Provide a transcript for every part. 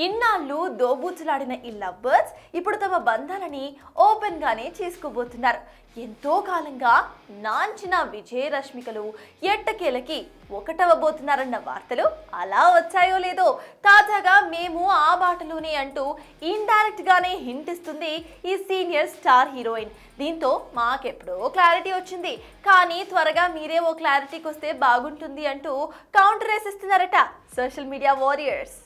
ఇన్నాళ్ళు దోబూచులాడిన ఈ లవ్బర్డ్స్ ఇప్పుడు తమ బంధాలని ఓపెన్ గానే చేసుకోబోతున్నారు. ఎంతో కాలంగా నాంచిన విజయరశ్మికలు ఎట్టకేలకి ఒకటవబోతున్నారన్న వార్తలు అలా వచ్చాయో లేదో తాజాగా మేము ఆ బాటలోనే అంటూ ఇండైరెక్ట్ గానే హింట్ ఇస్తుంది ఈ సీనియర్ స్టార్ హీరోయిన్. దీంతో మాకెప్పుడో క్లారిటీ వచ్చింది, కానీ త్వరగా మీరే ఓ క్లారిటీకి వస్తే బాగుంటుంది అంటూ కౌంటర్ వేసిస్తున్నారట సోషల్ మీడియా వారియర్స్.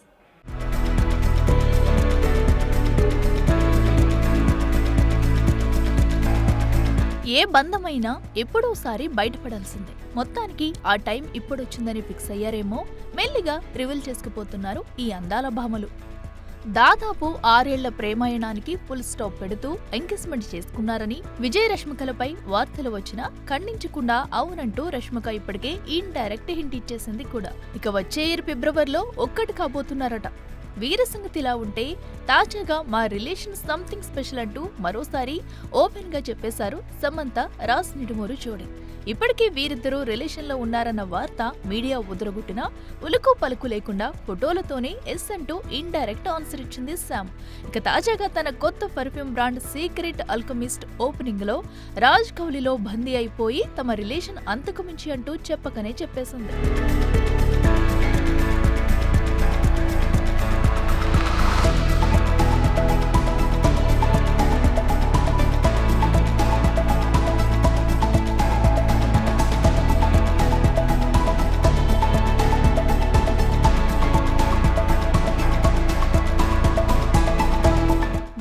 ఏ బంధమైనా ఎప్పుడోసారి బయటపడాల్సిందే. మొత్తానికి ఆ టైం ఇప్పుడొచ్చిందని ఫిక్స్ అయ్యారేమో. మెల్లిగా రివీల్ చేసుకుపోతున్నారు ఈ అందాల భామలు. దాదాపు 6 ఏళ్ల ప్రేమాయణానికి ఫుల్ స్టాప్ పెడుతూ ఎంగేజ్మెంట్ చేసుకున్నారని విజయరశ్మికలపై వార్తలు వచ్చినా ఖండించకుండా అవునంటూ రష్మిక ఇప్పటికే ఇండైరెక్ట్ హింట్ ఇచ్చేసింది కూడా. ఇక వచ్చే ఇయర్ ఫిబ్రవరిలో ఒక్కటి కాబోతున్నారట. వీరి సంగతిలా ఉంటే తాజాగా మా రిలేషన్ సంథింగ్ స్పెషల్ అంటూ మరోసారి ఓపెన్ గా చెప్పేశారు సమంత రాజ్ నిడుమూరు జోడి. ఇప్పటికీ వీరిద్దరూ రిలేషన్ లో ఉన్నారన్న వార్త మీడియా ఉదరగొట్టినా ఉలుకు పలుకు లేకుండా ఫోటోలతోనే ఎస్ అంటూ ఇండైరెక్ట్ ఆన్సర్ ఇచ్చింది శామ్. ఇక తాజాగా తన కొత్త perfume brand secret alchemist opening లో రాజ్ కౌలిలో బందీ అయిపోయి తమ రిలేషన్ అంతకు మించి అంటూ చెప్పకనే చెప్పేసింది.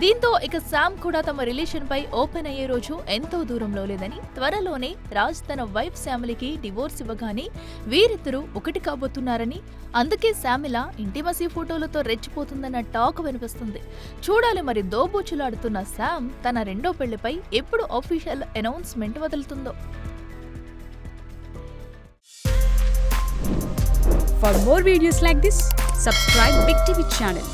దీంతో ఇక శామ్ కూడా తమ రిలేషన్ పై ఓపెన్ అయ్యే రోజు ఎంతో దూరంలో లేదని, త్వరలోనే రాజ్ తన వైఫ్ శామిలీకి డివోర్స్ ఇవ్వగానే వీరిద్దరూ ఒకటి కాబోతున్నారని, అందుకే శామిలా ఇంటిమసీ ఫోటోలతో రెచ్చిపోతుందన్న టాక్ వినిపిస్తుంది. చూడాలి మరి దోబూచులాడుతున్న శామ్ తన రెండో పెళ్లిపై ఎప్పుడు అఫీషియల్ అనౌన్స్మెంట్ వదులుతుందో. For more videos like this, subscribe Big TV channel.